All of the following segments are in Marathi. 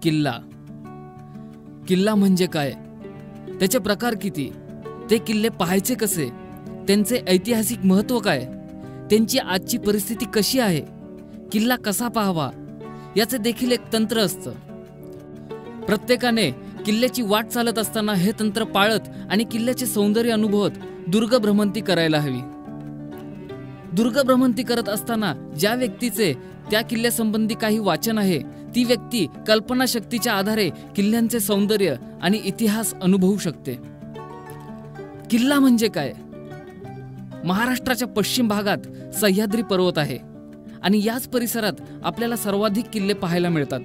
किल्ला. किल्ला म्हणजे काय, त्याचे प्रकार किती, ते किल्ले पाहायचे कसे, त्यांचे ऐतिहासिक महत्त्व काय, त्यांची आजची परिस्थिती कशी आहे, किल्ला कसा पाहावा, याचे देखील एक तंत्र असतं. प्रत्येकाने किल्ल्याची वाट चालत असताना हे तंत्र पाळत आणि किल्ल्याचे सौंदर्य अनुभवत दुर्ग भ्रमंती करायला हवी. दुर्ग भ्रमंती करत असताना ज्या व्यक्तीचे त्या किल्ल्यासंबंधी काही वाचन आहे, ती व्यक्ती कल्पनाशक्तीच्या आधारे किल्ल्यांचे सौंदर्य आणि इतिहास अनुभवू शकते. किल्ला म्हणजे काय? महाराष्ट्राच्या पश्चिम भागात सह्याद्री पर्वत आहे आणि याच परिसरात आपल्याला सर्वाधिक किल्ले पाहायला मिळतात.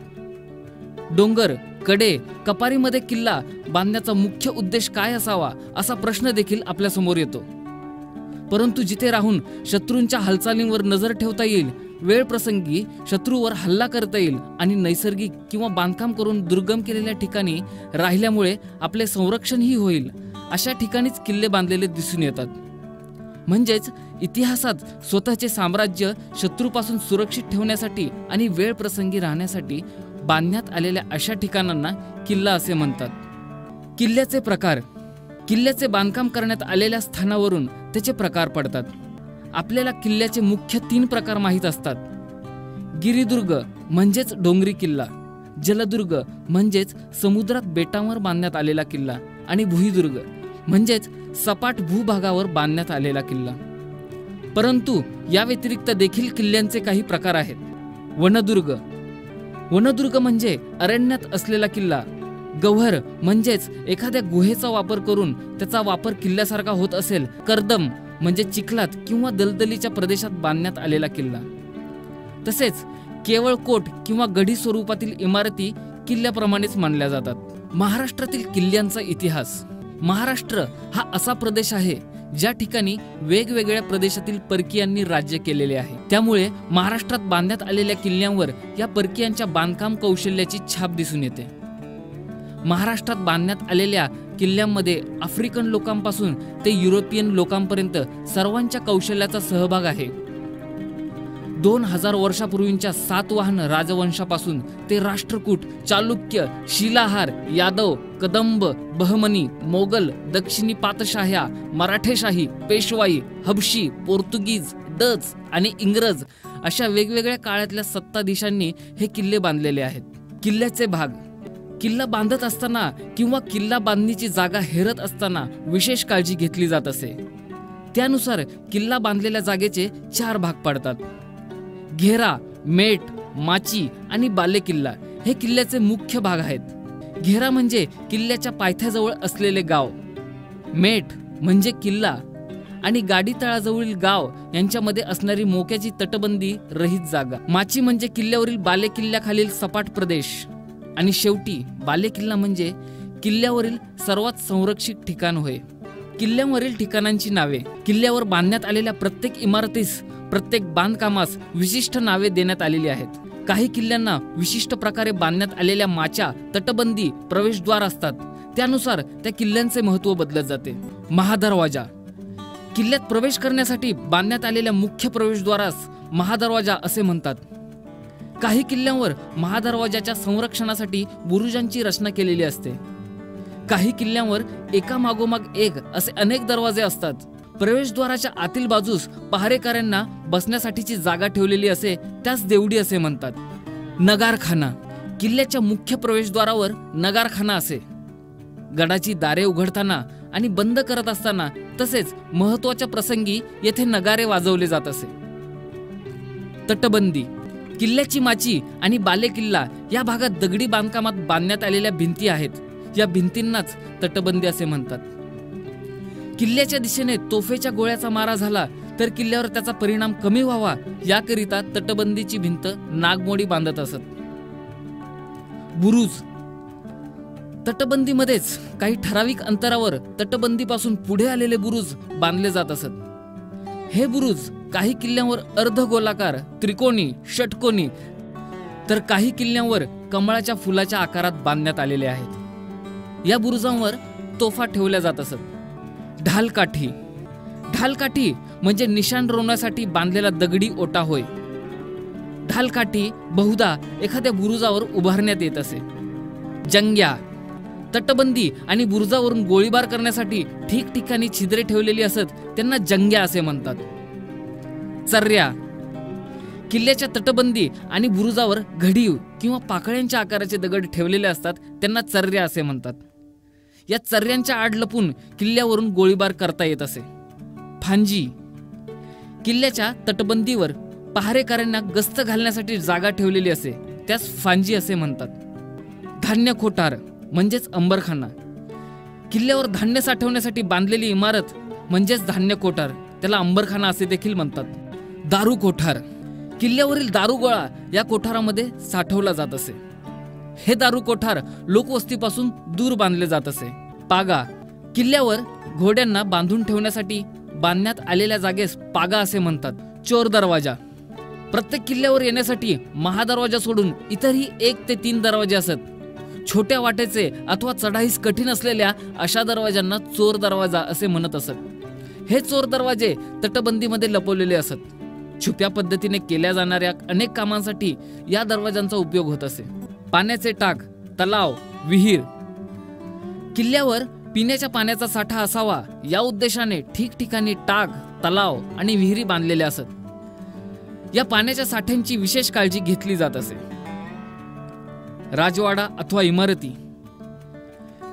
डोंगर, कडे, कपारीमध्ये किल्ला बांधण्याचा मुख्य उद्देश काय असावा, असा प्रश्न देखील आपल्या समोर येतो. परंतु जिथे राहून शत्रूंच्या हालचालींवर नजर ठेवता येईल, वेळ प्रसंगी शत्रूवर हल्ला करता येईल आणि नैसर्गिक किंवा बांधकाम करून दुर्गम केलेल्या ठिकाणी राहिल्यामुळे आपले संरक्षणही होईल, अशा ठिकाणीच किल्ले बांधलेले दिसून येतात. म्हणजेच इतिहासात स्वतःचे साम्राज्य शत्रूपासून सुरक्षित ठेवण्यासाठी आणि वेळ प्रसंगी राहण्यासाठी बांधण्यात आलेल्या अशा ठिकाणांना किल्ला असे म्हणतात. किल्ल्याचे प्रकार. किल्ल्याचे बांधकाम करण्यात आलेल्या स्थानावरून त्याचे प्रकार पडतात. आपल्याला किल्ल्याचे मुख्य 3 प्रकार माहीत असतात. गिरिदुर्ग म्हणजेच डोंगरी किल्ला, जलदुर्ग म्हणजेच समुद्रात बेटांवर बांधण्यात आलेला किल्ला आणि भुईदुर्ग म्हणजेच सपाट भूभागावर बांधण्यात आलेला किल्ला. परंतु या व्यतिरिक्त देखील किल्ल्यांचे काही प्रकार आहेत. वनदुर्ग. वनदुर्ग म्हणजे अरण्यात असलेला किल्ला. गव्हर म्हणजेच एखाद्या गुहेचा वापर करून त्याचा वापर किल्ल्यासारखा होत असेल. कर्दम म्हणजे चिखलात किंवा दलदलीच्या प्रदेशात बांधण्यात आलेला किल्ला. तसेच केवळ कोट किंवा गढी स्वरूपातील इमारती किल्ल्याप्रमाणेच मानल्या जातात. महाराष्ट्रातील किल्ल्यांचा इतिहास. महाराष्ट्र हा असा प्रदेश आहे ज्या ठिकाणी वेगवेगळ्या प्रदेशातील परकीयांनी राज्य केलेले आहे. त्यामुळे महाराष्ट्रात बांधण्यात आलेल्या किल्ल्यांवर या परकीयांच्या बांधकाम कौशल्याची छाप दिसून येते. महाराष्ट्रात बांधण्यात आलेल्या किल्ल्यांमध्ये आफ्रिकन लोकांपासून ते युरोपियन लोकांपर्यंत सर्वांच्या कौशल्याचा सहभाग आहे. 2000 वर्षापूर्वींच्या सातवाहन राजवंशापासून ते राष्ट्रकूट, चालुक्य, शिलाहार, यादव, कदंब, बहमनी, मोगल, दक्षिणी पातशाह्या, मराठेशाही, पेशवाई, हबशी, पोर्तुगीज, डच आणि इंग्रज अशा वेगवेगळ्या काळातल्या सत्ताधीशांनी हे किल्ले बांधलेले आहेत. किल्ल्याचे भाग. किल्ला बांधत असताना किंवा किल्ला बांधणीची जागा हेरत असताना विशेष काळजी घेतली जात असे. त्यानुसार किल्ला बांधलेल्या जागेचे 4 भाग पडतात. घेरा, मेट, माची आणि बालेकिल्ला हे किल्ल्याचे मुख्य भाग आहेत. घेरा म्हणजे किल्ल्याच्या पायथ्याजवळ असलेले गाव. मेट म्हणजे किल्ला आणि गाडी तळाजवळील गाव यांच्यामध्ये असणारी मोक्याची तटबंदी रहित जागा. माची म्हणजे किल्ल्यावरील बालेकिल्ल्याखालील सपाट प्रदेश. आणि शेवटी बालेकिल्ला म्हणजे किल्ल्यावरील सर्वात संरक्षित ठिकाण होय. किल्ल्यावरील ठिकाणांची नावे. किल्ल्यावर बांधण्यात आलेल्या प्रत्येक इमारतीस, प्रत्येक बांधकामास विशिष्ट नावे देण्यात आलेली आहेत. काही किल्ल्यांना विशिष्ट प्रकारे बांधण्यात आलेल्या माच्या, तटबंदी, प्रवेशद्वार असतात. त्यानुसार त्या किल्ल्यांचे महत्त्व बदलत जाते. महादरवाजा. किल्ल्यात प्रवेश करण्यासाठी बांधण्यात आलेल्या मुख्य प्रवेशद्वारास महादरवाजा असे म्हणतात. काही किल्ल्यांवर महादरवाजाच्या संरक्षणासाठी बुरुजांची रचना केलेली असते. काही किल्ल्यांवर एका मागोमाग एक असे अनेक दरवाजे असतात. प्रवेशद्वाराच्या आतील बाजूस पहारेकऱ्यांना बसण्यासाठीची जागा ठेवलेली असे, त्यास देवडी असे म्हणतात. नगारखाना. किल्ल्याच्या मुख्य प्रवेशद्वारावर नगारखाना असे. गडाची दारे उघडताना आणि बंद करत असताना तसेच महत्त्वाच्या प्रसंगी येथे नगारे वाजवले जात असे. तटबंदी. किल्ल्याची माची आणि बालेकिल्ला या भागात दगडी बांधकामात बांधण्यात आलेल्या भिंती आहेत. या भिंतींनाच तटबंदी असे म्हणतात. किल्ल्याच्या दिशेने तोफेच्या गोळ्याचा मारा झाला तर किल्ल्यावर त्याचा परिणाम कमी व्हावा याकरिता तटबंदीची भिंत नागमोडी बांधत असत. बुरुज. तटबंदीमध्येच काही ठराविक अंतरावर तटबंदीपासून पुढे आलेले बुरुज बांधले जात असत. हे बुरुज काही किल्ल्यांवर अर्धगोलाकार, त्रिकोणी, षटकोनी तर काही किल्ल्यांवर कमळाच्या फुलाच्या आकारात बांधण्यात आलेले आहेत. या बुरुजांवर तोफा ठेवल्या जात असत. ढालकाठी. ढालकाठी म्हणजे निशाण रोवण्यासाठी बांधलेला दगडी ओटा होय. ढालकाठी बहुधा एखाद्या बुरुजावर उभारण्यात येत असे. जंग्या, तटबंदी आणि बुरुजावरून गोळीबार करण्यासाठी ठिकठिकाणी छिद्रे ठेवलेली असत त्यांना जंग्या असे म्हणतात. चर्या, किल्ल्याच्या तटबंदी आणि बुरुजावर घडीव किंवा पाकळ्यांच्या आकाराचे दगड ठेवलेले असतात त्यांना चर्या असे म्हणतात. या चर्यांच्या आड लपून किल्ल्यावरून गोळीबार करता येत असे. फांजी, किल्ल्याच्या तटबंदीवर पहारेकऱ्यांना गस्त घालण्यासाठी जागा ठेवलेली असे त्यास फांजी असे म्हणतात. धान्य कोठार म्हणजेच अंबरखाना, किल्ल्यावर धान्य साठवण्यासाठी बांधलेली इमारत म्हणजेच धान्य कोठार, त्याला अंबरखाना असे देखील म्हणतात. दारू कोठार, किल्ल्यावरील दारुगोळा या कोठारामध्ये साठवला जात असे. हे दारू कोठार लोकवस्तीपासून दूर बांधले जात असे. पागा, किल्ल्यावर घोड्यांना बांधून ठेवण्यासाठी बांधण्यात आलेल्या जागेस पागा असे म्हणतात. चोर दरवाजा, प्रत्येक किल्ल्यावर येण्यासाठी महादरवाजा सोडून इतरही 1 ते 3 दरवाजे असत. छोट्या वाटेचे अथवा चढाईस कठीण असलेल्या अशा दरवाजांना चोर दरवाजा असे म्हणत असत. हे चोर दरवाजे तटबंदीमध्ये लपवलेले असत. छुप्या पद्धतीने केल्या जाणाऱ्या अनेक कामांसाठी या दरवाजांचा उपयोग होत असे. पाण्याचे टाक, तलाव, विहीर, किल्ल्यावर पिण्याच्या पाण्याचा साठा असावा या उद्देशाने ठिकठिकाणी टाक, तलाव आणि विहिरी बांधलेल्या असत. या पाण्याच्या साठ्यांची विशेष काळजी घेतली जात असे. राजवाडा अथवा इमारती,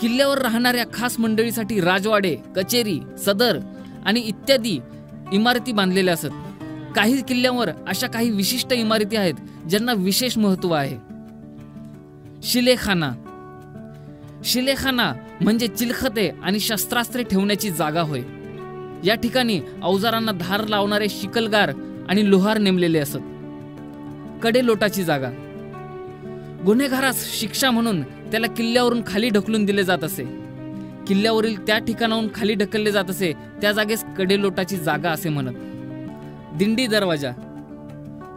किल्ल्यावर राहणाऱ्या खास मंडळीसाठी राजवाडे, कचेरी, सदर आणि इत्यादी इमारती बांधलेल्या असत. काही किल्ल्यांवर अशा काही विशिष्ट इमारती आहेत ज्यांना विशेष महत्त्व आहे. शिलेखाना, शिलेखाना म्हणजे चिलखते आणि शस्त्रास्त्रे ठेवण्याची जागा होय. या ठिकाणी अवजारांना धार लावणारे शिकलगार आणि लोहार नेमलेले असत. कडेलोटाची जागा, गुन्हेगारास शिक्षा म्हणून त्याला किल्ल्यावरून खाली ढकलून दिले जात असे. किल्ल्यावरील त्या ठिकाणाहून खाली ढकलले जात असे त्या जागेस कडेलोटाची जागा असे म्हणत. दिंडी दरवाजा,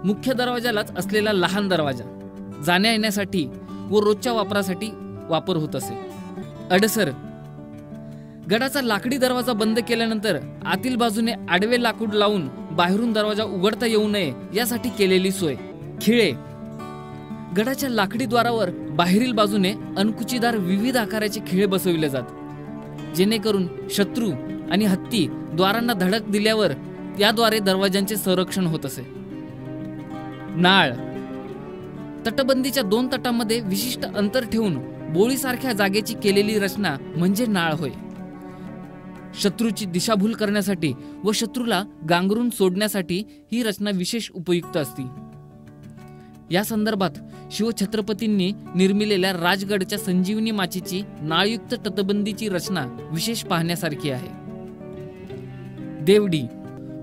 मुख्य दरवाजालाच असलेला लहान दरवाजा, जाण्या येण्यासाठी व रोजच्या वापरासाठी वापर होत असे. अडसर, गडाचा लाकडी दरवाजा बंद केल्यानंतर आतील बाजूने आडवे लाकूड लावून बाहेरून दरवाजा उघडता येऊ नये यासाठी केलेली सोय. खिळे, गडाच्या लाकडी द्वारावर बाहेरील बाजूने अणकुचीदार विविध आकाराचे खिळे बसविले जात जेणेकरून शत्रू आणि हत्ती द्वारांना धडक दिल्यावर याद्वारे दरवाजांचे संरक्षण होत असे. नाळ, तटबंदीच्या 2 तटांमध्ये विशिष्ट अंतर ठेवून बोळीसारख्या जागेची केलेली रचना म्हणजे नाळ होय. शत्रूची दिशाभूल करण्यासाठी व शत्रूला गांगरून सोडण्यासाठी ही रचना विशेष उपयुक्त असते. या संदर्भात शिवछत्रपतींनी निर्मिलेल्या राजगडच्या संजीवनी माचीची नाळयुक्त तटबंदीची रचना विशेष पाहण्यासारखी आहे. देवडी,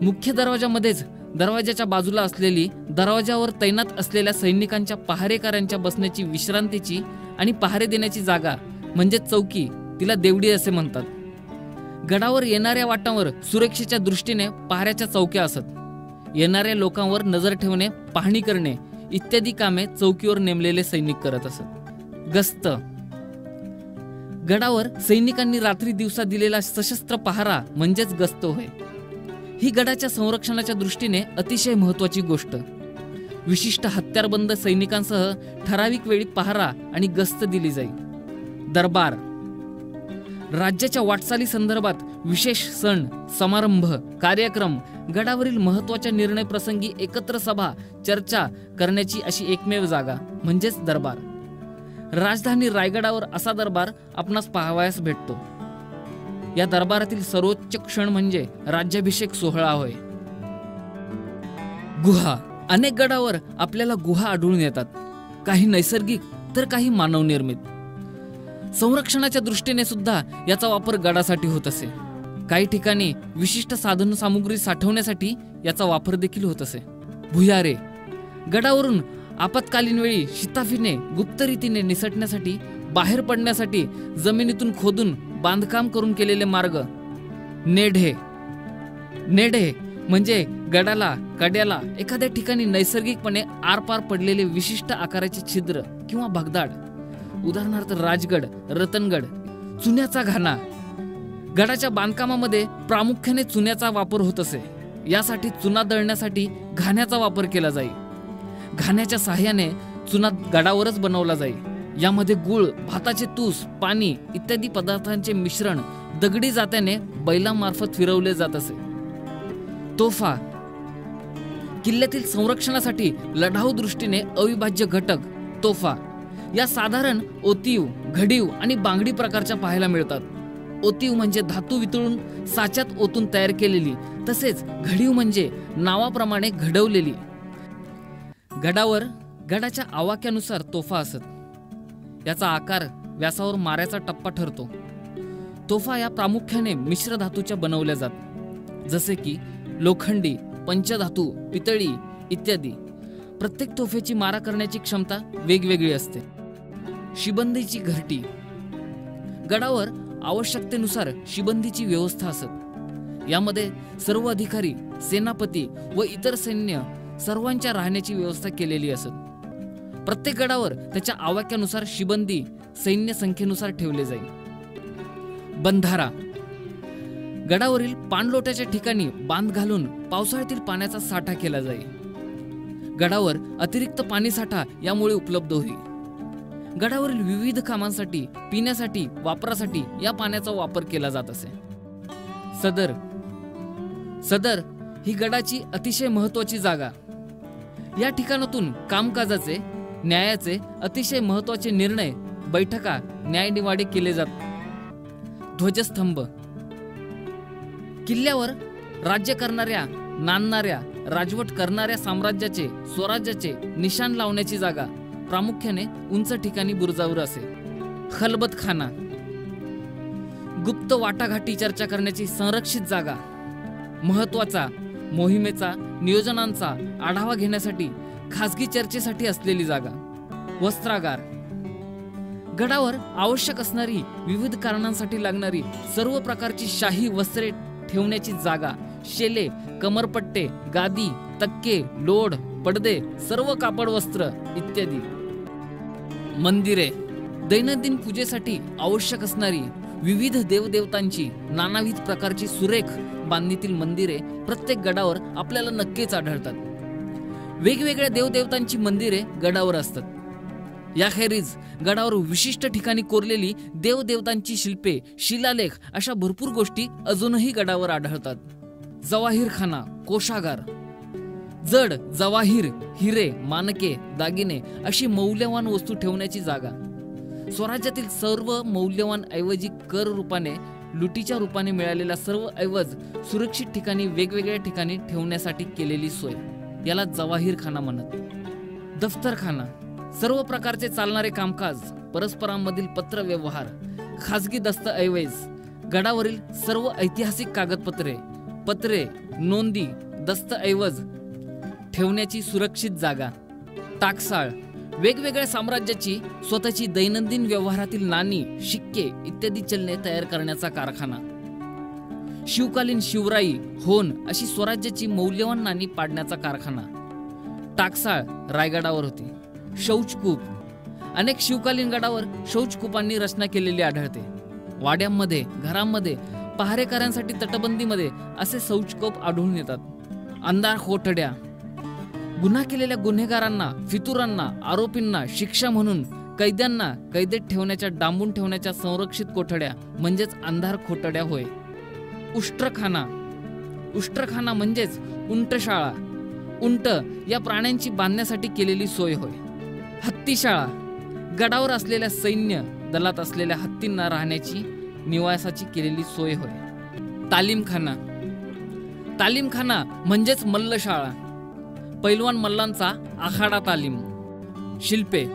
मुख्य दरवाजामध्येच दरवाजाच्या बाजूला असलेली दरवाजावर तैनात असलेल्या सैनिकांच्या पहारेकऱ्यांच्या बसण्याची, विश्रांतीची आणि पहारे देण्याची जागा म्हणजे चौकी, तिला देवडी असे म्हणतात. गडावर येणाऱ्या वाटावर सुरक्षेच्या दृष्टीने पहाऱ्याच्या चौक्या असत. येणाऱ्या लोकांवर नजर ठेवणे, पाहणी करणे इत्यादी कामे चौकीवर नेमलेले सैनिक करत असत. गस्त, गडावर सैनिकांनी रात्री दिवसा दिलेला सशस्त्र पहारा म्हणजेच गस्त होय. ही गडाच्या संरक्षणाच्या दृष्टीने अतिशय महत्त्वाची गोष्ट. विशिष्ट हत्यारबंद सैनिकांसह ठराविक वेळी पहारा आणि गस्त दिली जाईल. दरबार, राज्याच्या वाटचाली संदर्भात विशेष सण, समारंभ, कार्यक्रम, गडावरील महत्त्वाच्या निर्णय प्रसंगी एकत्र सभा, चर्चा करण्याची अशी एकमेव जागा म्हणजेच दरबार. राजधानी रायगडावर असा दरबार आपणास पाहावयास भेटतो. या दरबारातील सर्वोच्च क्षण म्हणजे राज्याभिषेक सोहळा होय. गुहा, अनेक गडावर आपल्याला गुहा आढळून येतात, काही नैसर्गिक तर काही मानवनिर्मित. संरक्षणाच्या दृष्टीने सुद्धा याचा वापर गडासाठी होत असे. काही ठिकाणी विशिष्ट साधन सामुग्री साठवण्यासाठी याचा वापर देखील होत असे. भुयारे, गडावरून आपत्कालीन वेळी शिताफीने गुप्त रीतीने निसटण्यासाठी, बाहेर पडण्यासाठी जमिनीतून खोदून बांधकाम करून केलेले मार्ग. नेढे, नेढे म्हणजे गडाला, कड्याला एखाद्या ठिकाणी नैसर्गिकपणे आरपार पडलेले विशिष्ट आकाराचे छिद्र किंवा भगदाड. उदाहरणार्थ राजगड, रतनगड. चुन्याचा घाणा, गडाच्या बांधकामामध्ये प्रामुख्याने चुन्याचा वापर होत असे. यासाठी चुना दळण्यासाठी घाण्याचा वापर केला जाई. घाण्याच्या साह्याने चुना गडावरच बनवला जाई. यामध्ये गुळ, भाताचे तूस, पाणी इत्यादी पदार्थांचे मिश्रण दगडी जात्याने बैलामार्फत फिरवले जात असे. तोफा किल्ल्यातील संरक्षणासाठी लढाऊ दृष्टीने अविभाज्य घटक तोफा या साधारण ओतीव, घडीव आणि बांगडी प्रकारच्या पाहायला मिळतात. ओतीव म्हणजे धातू वितळून साच्यात ओतून तयार केलेली, तसेच घडीव म्हणजे नावाप्रमाणे घडवलेली. गडावर गडाच्या आवाक्यानुसार तोफा असत. याचा आकार व्यासावर माऱ्याचा टप्पा ठरतो. तोफा या प्रामुख्याने मिश्र धातूच्या बनवल्या जात, जसे की लोखंडी, पंचधातू, पितळी इत्यादी. प्रत्येक तोफेची मारा करण्याची क्षमता वेगवेगळी असते. शिबंदीची घरटी गडावर आवश्यकतेनुसार शिबंदीची व्यवस्था असत. यामध्ये सर्व अधिकारी, सेनापती व इतर सैन्य सर्वांच्या राहण्याची व्यवस्था केलेली असत. प्रत्येक गडावर त्याच्या आवाक्यानुसार शिबंदी सैन्य संख्येनुसार ठेवले जाईल. बंधारा गडावरील पाणलोट्याच्या ठिकाणी बांध घालून पावसाळ्यातील पाण्याचा साठा केला जाईल. गडावर अतिरिक्त पाणी साठा यामुळे उपलब्ध होईल. गडावरील विविध कामांसाठी, पिण्यासाठी, वापरासाठी या पाण्याचा वापर केला जात असे. सदर ही गडाची अतिशय महत्वाची जागा. या ठिकाणातून कामकाजाचे, न्यायाचे अतिशय महत्वाचे निर्णय, बैठका, न्यायनिवाडे केले जातात. ध्वजस्तंभ किल्ल्यावर राज्य करणाऱ्या, नांदणाऱ्या, राजवट करणाऱ्या साम्राज्याचे, स्वराज्याचे निशाण लावण्याची जागा प्रामुख्याने उंच ठिकाणी बुरुजावर असे. खलबतखाना गुप्त वाटाघाटी चर्चा करण्याची संरक्षित जागा. महत्वाचा, मोहिमेचा, नियोजनांचा आढावा घेण्यासाठी, खासगी चर्चेसाठी असलेली जागा. वस्त्रागार गडावर आवश्यक असणारी, विविध कारणांसाठी लागणारी सर्व प्रकारची शाही वस्त्रे ठेवण्याची जागा. शेले, कमरपट्टे, गादी, तक्के, लोड, पडदे, सर्व कापड वस्त्र इत्यादी. मंदिरे दैनंदिन पूजेसाठी आवश्यक असणारी विविध देवदेवतांची नानाविध प्रकारची सुरेख बांधणीतील मंदिरे प्रत्येक गडावर आपल्याला नक्कीच आढळतात. वेगवेगळ्या देवदेवतांची मंदिरे गडावर असतात. याखेरीज गडावर विशिष्ट ठिकाणी कोरलेली देवदेवतांची शिल्पे, शिलालेख अशा भरपूर गोष्टी अजूनही गडावर आढळतात. जवाहीरखाना कोशागार जड जवाहीर, हिरे, मानके, दागिने अशी मौल्यवान वस्तू ठेवण्याची जागा. स्वराज्यातील सर्व मौल्यवान ऐवजी कर रूपाने, लुटीच्या रूपाने मिळालेला सर्व ऐवज सुरक्षित ठिकाणी, वेगवेगळ्या ठिकाणी ठेवण्यासाठी केलेली सोय, याला जवाहीरखाना म्हणत. दफ्तरखाना सर्व प्रकारचे चालणारे कामकाज, परस्परांमधील पत्र व्यवहार, खाजगी दस्तऐवज, गडावरील सर्व ऐतिहासिक कागदपत्रे, पत्रे, नोंदी, दस्तऐवज ठेवण्याची सुरक्षित जागा. टाकसाळ वेगवेगळ्या साम्राज्याची स्वतःची दैनंदिन व्यवहारातील नाणी, शिक्के इत्यादी चलने तयार करण्याचा कारखाना. शिवकालीन शिवराई, होन अशी स्वराज्याची मौल्यवान नाणी पाडण्याचा कारखाना. टाकसाळ रायगडावर होती. शौचकूप अनेक शिवकालीन गडावर शौचकूपांनी रचना केलेली आढळते. वाड्यांमध्ये, घरांमध्ये, पहारेकऱ्यांसाठी तटबंदीमध्ये असे शौचकूप आढळून येतात. अंधार कोठड्या गुन्हा केलेल्या गुन्हेगारांना, फितुरांना, आरोपींना शिक्षा म्हणून कैद्यांना कैदेत ठेवण्याच्या, डांबून ठेवण्याच्या संरक्षित कोठड्या म्हणजेच अंधार कोठड्या होय. उष्ट्रखाना म्हणजेच उंटशाळा. उंट या प्राण्यांची बांधण्यासाठी केलेली सोय होय. हत्तीशाळा गडावर असलेल्या सैन्य दलात असलेल्या हत्तींना राहण्याची, निवासाची केलेली सोय होय. तालीमखाना म्हणजेच मल्लशाळा. पैलवान मल्लांचा आखाडा तालीम. शिल्पे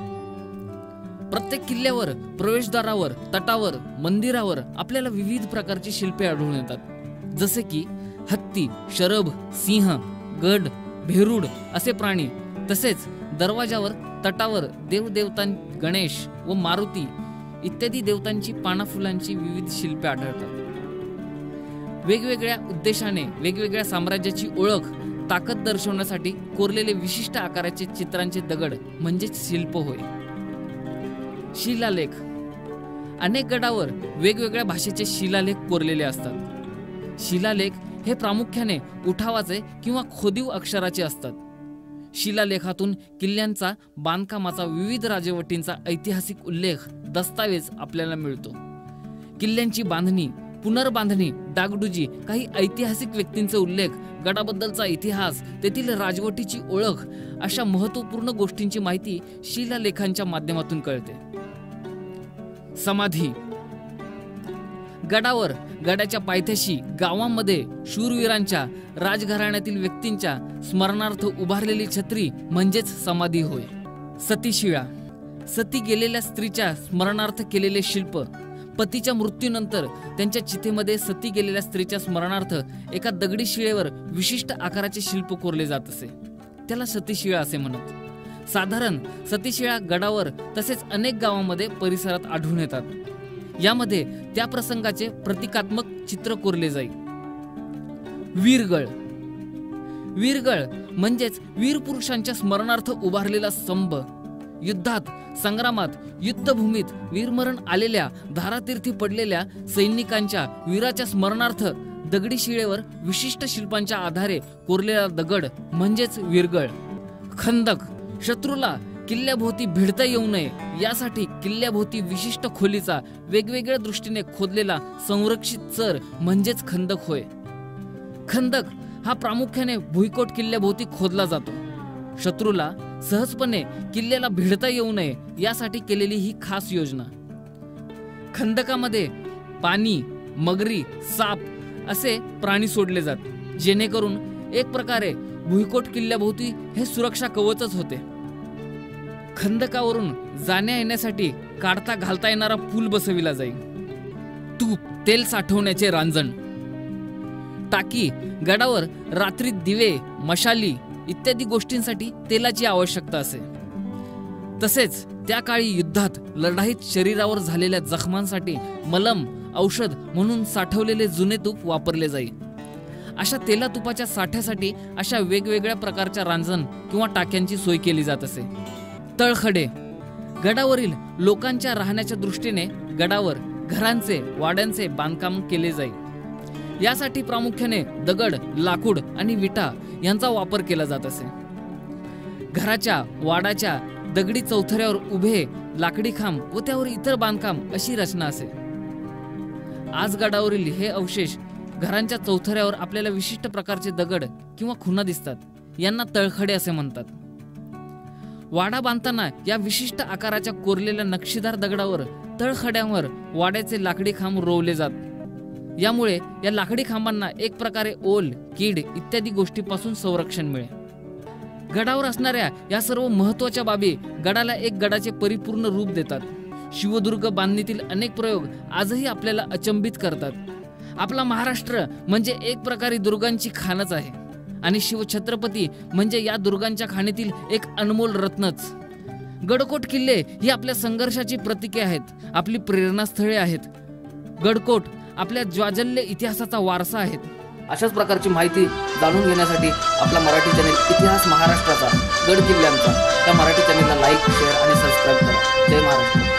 प्रत्येक किल्ल्यावर, प्रवेशद्वारावर, तटावर, मंदिरावर आपल्याला विविध प्रकारची शिल्पे आढळून येतात. जसे की हत्ती, शरभ, सिंह, गड, भेरूड असे प्राणी. तसेच दरवाजावर, तटावर देवदेवतां गणेश व मारुती इत्यादी देवतांची पानाफुलांची विविध शिल्पे आढळतात. वेगवेगळ्या उद्देशाने, वेगवेगळ्या साम्राज्याची ओळख, ताकद दर्शवण्यासाठी कोरलेले विशिष्ट आकाराचे चित्रांचे दगड म्हणजेच शिल्प होय. शिलालेख अनेक गडावर वेगवेगळ्या भाषेचे शिलालेख कोरलेले असतात. शिलालेख हे प्रामुख्याने उठावाचे किंवा खोदीव अक्षराचे असतात. शिलालेखातून किल्ल्यांचा बांधकामाचा विविध राजवटींचा ऐतिहासिक उल्लेख दस्तावेज आपल्याला मिळतो. किल्ल्यांची बांधणी, पुनर्बांधणी, डागडुजी, काही ऐतिहासिक व्यक्तींचे उल्लेख, गडाबद्दलचा इतिहास, तेथील राजवटीची ओळख अशा महत्त्वपूर्ण गोष्टींची माहिती शिलालेखांच्या माध्यमातून कळते. समाधी. गडावर, गडाच्या पायथ्याशी, गावांमध्ये शूरवीरांच्या, राजघराण्यातील व्यक्तींच्या स्मरणार्थ उभारलेली छत्री म्हणजेच समाधी होय. सतीशिळा. सती गेलेल्या स्त्रीच्या स्मरणार्थ केलेले शिल्प. पतीच्या मृत्यूनंतर त्यांच्या चितेमध्ये सती गेलेल्या स्त्रीच्या स्मरणार्थ एका दगडी शिळेवर विशिष्ट आकाराचे शिल्प कोरले जात असे. त्याला सतीशिळा असे म्हणत. साधारण सतीशिळा गडावर तसेच अनेक गावांमध्ये परिसरात आढळून येतात. यामध्ये त्या प्रसंगाचे प्रतिकात्मक चित्र कोरले जाईल. वीरगळ. वीरगळ म्हणजेच वीर पुरुषांच्या स्मरणार्थ उभारलेला स्तंभ. युद्धात, संग्रामात, युद्धभूमीत वीरमरण आलेल्या, धारातीर्थी पडलेल्या सैनिकांच्या वीराच्या स्मरणार्थ दगडी शिळेवर विशिष्ट शिल्पांच्या आधारे कोरलेला दगड म्हणजेच वीरगळ. खंदक. शत्रूला किल्ल्याभोवती भिडता येऊ नये यासाठी किल्ल्याभोवती विशिष्ट खोलीचा वेगवेगळ्या दृष्टीने खोदलेला संरक्षित चर म्हणजेच खंदक होय. खंदक हा प्रामुख्याने भुईकोट किल्ल्याभोवती खोदला जातो. शत्रूला सहजपणे किल्ल्याला भिडता येऊ नये यासाठी केलेली ही खास योजना. खंदकामध्ये पाणी, मगरी, साप असे प्राणी सोडले जात जेणेकरून एक प्रकारे भुईकोट किल्ल्याभोवती हे सुरक्षा कवचच होते. खंदकावरून जाण्या येण्यासाठी काढता घालता येणारा पूल बसविला जाईल. तूप, तेल साठवण्याचे रांजण. टाकी. गडावर रात्री दिवे, मशाली इत्यादी गोष्टींसाठी तेलाची आवश्यकता असे. तसेच त्या काळी युद्धात, लढाईत शरीरावर झालेल्या जखमांसाठी मलम, औषध म्हणून साठवलेले जुने तूप वापरले जाई. अशा तेला तुपाच्या साठ्यासाठी अशा वेगवेगळ्या प्रकारच्या रांजण किंवा टाक्यांची सोय केली जात असे. तळखडे. गडावरील लोकांच्या राहण्याच्या दृष्टीने गडावर घरांचे, वाड्यांचे बांधकाम केले जाईल. यासाठी प्रामुख्याने दगड, लाकूड आणि विटा यांचा वापर केला जात असे. घराच्या, वाडाच्या दगडी चौथऱ्यावर उभे लाकडी खांब व त्यावर इतर बांधकाम अशी रचना असे. आज गडावरील हे अवशेष घरांच्या चौथऱ्यावर आपल्याला विशिष्ट प्रकारचे दगड किंवा खुणा दिसतात. यांना तळखडे असे म्हणतात. वाडा बांधताना या विशिष्ट आकाराच्या कोरलेल्या नक्षीदार दगडावर तळखड्यांवर वाड्याचे लाकडी खांब रोवले जात. यामुळे या लाकडी खांबांना एक प्रकारे ओल, कीड इत्यादी गोष्टीपासून संरक्षण मिळे. गडावर असणाऱ्या या सर्व महत्त्वाच्या बाबी गडाला एक गडाचे परिपूर्ण रूप देतात. शिवदुर्ग बांधणीतील अनेक प्रयोग आजही आपल्याला अचंबित करतात. आपला महाराष्ट्र म्हणजे एक प्रकारे दुर्गांची खाणच आहे आणि शिवछत्रपती म्हणजे या दुर्गांच्या खाणीतील एक अनमोल रत्नच. गडकोट किल्ले ही आपल्या संघर्षाची प्रतीके आहेत, आपली प्रेरणास्थळे आहेत. गडकोट आपल्या ज्वाजल्य इतिहासाचा वारसा आहेत. अशाच प्रकारची माहिती जाणून घेण्यासाठी आपला मराठी चॅनल इतिहास महाराष्ट्राचा, गड किल्ल्यांचा या मराठी चॅनलला लाईक, शेअर आणि सबस्क्राईब करा. जय महाराष्ट्र.